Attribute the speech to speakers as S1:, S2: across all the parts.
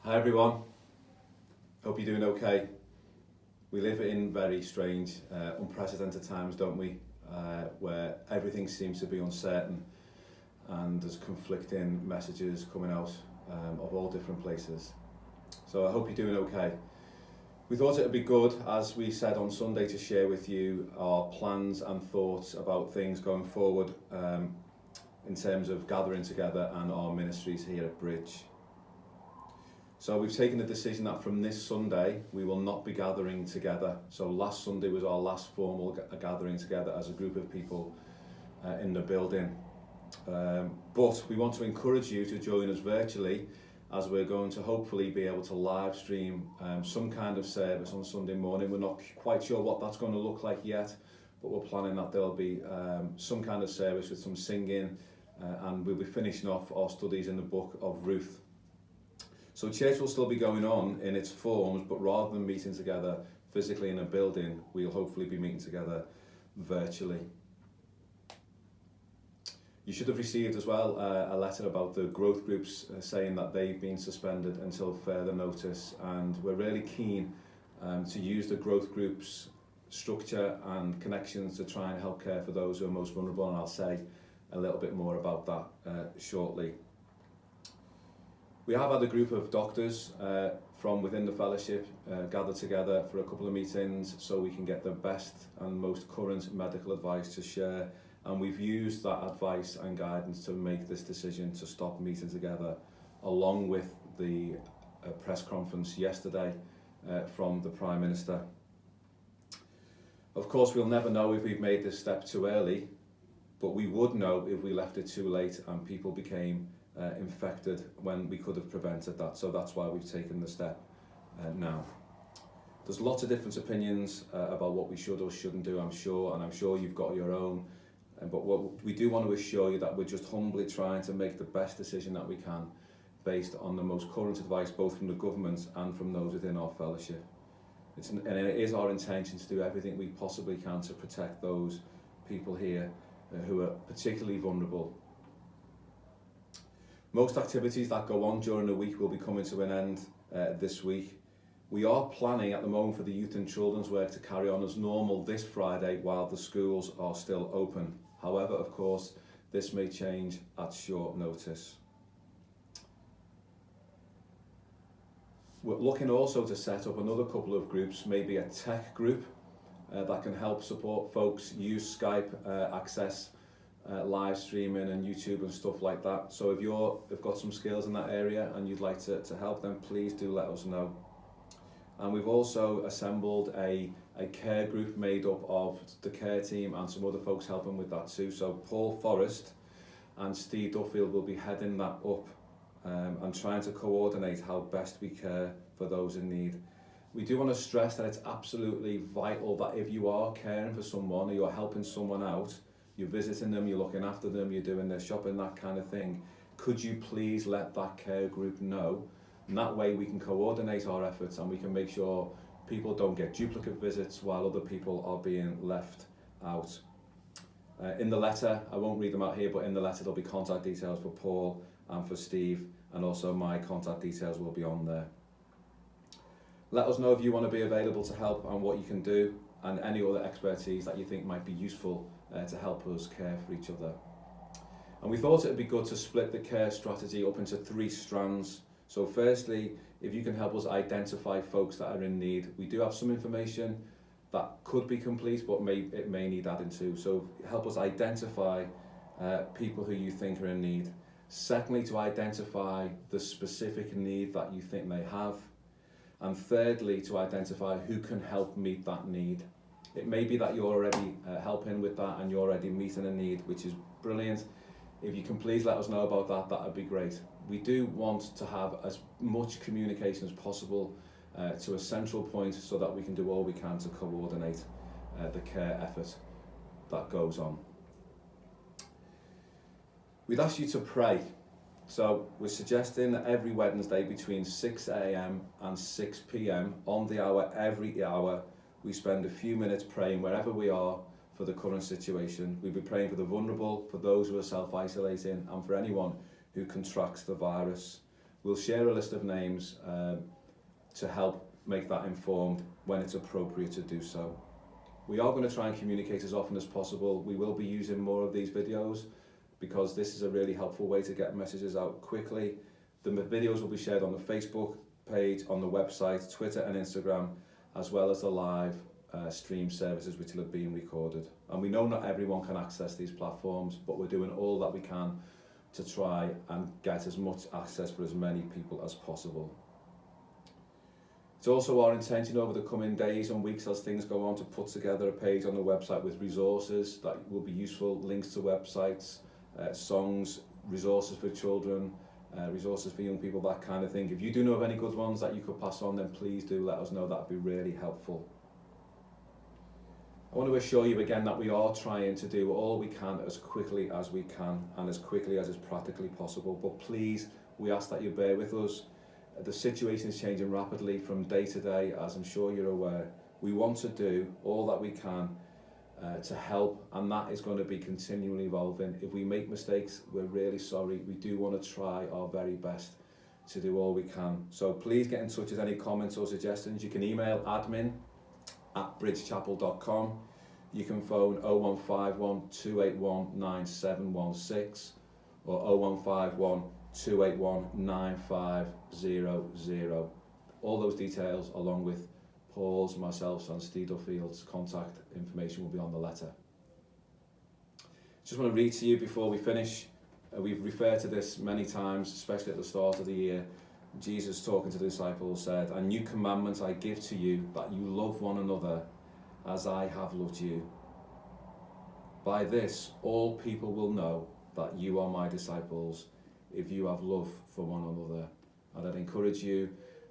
S1: Hi everyone, hope you're doing okay. We live in very strange, unprecedented times, don't we? Where everything seems to be uncertain and there's conflicting messages coming out of all different places. So I hope you're doing okay. We thought it would be good, as we said on Sunday, to share with you our plans and thoughts about things going forward in terms of gathering together and our ministries here at Bridge. So we've taken the decision that from this Sunday we will not be gathering together. So last Sunday was our last formal gathering together as a group of people in the building. But we want to encourage you to join us virtually, as we're going to hopefully be able to live stream some kind of service on Sunday morning. We're not quite sure what that's going to look like yet, but we're planning that there'll be some kind of service with some singing, and we'll be finishing off our studies in the book of Ruth. So church will still be going on in its forms, but rather than meeting together physically in a building, we'll hopefully be meeting together virtually. You should have received as well a letter about the growth groups saying that they've been suspended until further notice, and we're really keen to use the growth groups structure and connections to try and help care for those who are most vulnerable, and I'll say a little bit more about that shortly. We have had a group of doctors from within the fellowship gathered together for a couple of meetings so we can get the best and most current medical advice to share, and we've used that advice and guidance to make this decision to stop meeting together, along with the press conference yesterday from the Prime Minister. Of course, we'll never know if we've made this step too early, but we would know if we left it too late and people became infected when we could have prevented that. So that's why we've taken the step now. There's lots of different opinions about what we should or shouldn't do, I'm sure, and I'm sure you've got your own. But what we do want to assure you that we're just humbly trying to make the best decision that we can based on the most current advice, both from the government and from those within our fellowship. And it is our intention to do everything we possibly can to protect those people here who are particularly vulnerable. Most activities that go on during the week will be coming to an end this week. We are planning at the moment for the youth and children's work to carry on as normal this Friday while the schools are still open. However, of course, this may change at short notice. We're looking also to set up another couple of groups, maybe a tech group that can help support folks use Skype access, live streaming and YouTube and stuff like that. So if you've got some skills in that area and you'd like to help them, please do let us know. And we've also assembled a care group made up of the care team and some other folks helping with that too. So Paul Forrest and Steve Duffield will be heading that up and trying to coordinate how best we care for those in need. We do want to stress that it's absolutely vital that if you are caring for someone or you're helping someone out, you're visiting them, you're looking after them, you're doing their shopping, that kind of thing, could you please let that care group know? And that way we can coordinate our efforts and we can make sure people don't get duplicate visits while other people are being left out. In the letter, I won't read them out here, but in the letter there'll be contact details for Paul and for Steve, and also my contact details will be on there. Let us know if you want to be available to help and what you can do, and any other expertise that you think might be useful to help us care for each other. And we thought it would be good to split the care strategy up into 3 strands. So firstly, if you can help us identify folks that are in need. We do have some information that could be complete, but it may need adding to. So help us identify people who you think are in need. Secondly, to identify the specific need that you think they have. And thirdly, to identify who can help meet that need. It may be that you're already helping with that and you're already meeting a need, which is brilliant. If you can please let us know about that, that would be great. We do want to have as much communication as possible to a central point so that we can do all we can to coordinate the care effort that goes on. We'd ask you to pray. So we're suggesting that every Wednesday between 6 a.m. and 6 p.m. on the hour, every hour, we spend a few minutes praying wherever we are for the current situation. We'll be praying for the vulnerable, for those who are self-isolating, and for anyone who contracts the virus. We'll share a list of names to help make that informed when it's appropriate to do so. We are going to try and communicate as often as possible. We will be using more of these videos because this is a really helpful way to get messages out quickly. The videos will be shared on the Facebook page, on the website, Twitter and Instagram, as well as the live stream services which will have been recorded. And we know not everyone can access these platforms, but we're doing all that we can to try and get as much access for as many people as possible. It's also our intention over the coming days and weeks as things go on to put together a page on the website with resources that will be useful, links to websites, songs, resources for children, resources for young people, that kind of thing. If you do know of any good ones that you could pass on, then please do let us know. That would be really helpful. I want to assure you again that we are trying to do all we can as quickly as we can and as quickly as is practically possible. But please, we ask that you bear with us. The situation is changing rapidly from day to day, as I'm sure you're aware. We want to do all that we can to help, and that is going to be continually evolving. If we make mistakes, we're really sorry. We do want to try our very best to do all we can. So please get in touch with any comments or suggestions. You can email admin@bridgechapel.com. You can phone 0151 281 9716 or 0151 281 9500. All those details, along with Paul's, myself and Steve Duffield's contact information, will be on the letter. Just want to read to you before we finish. We've referred to this many times, especially at the start of the year. Jesus, talking to the disciples, said, "A new commandment I give to you, that you love one another as I have loved you. By this, all people will know that you are my disciples, if you have love for one another." And I'd encourage you,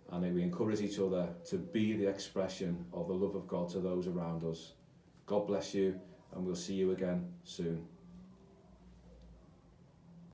S1: and we encourage each other, to be the expression of the love of God to those around us. God bless you, and we'll see you again soon.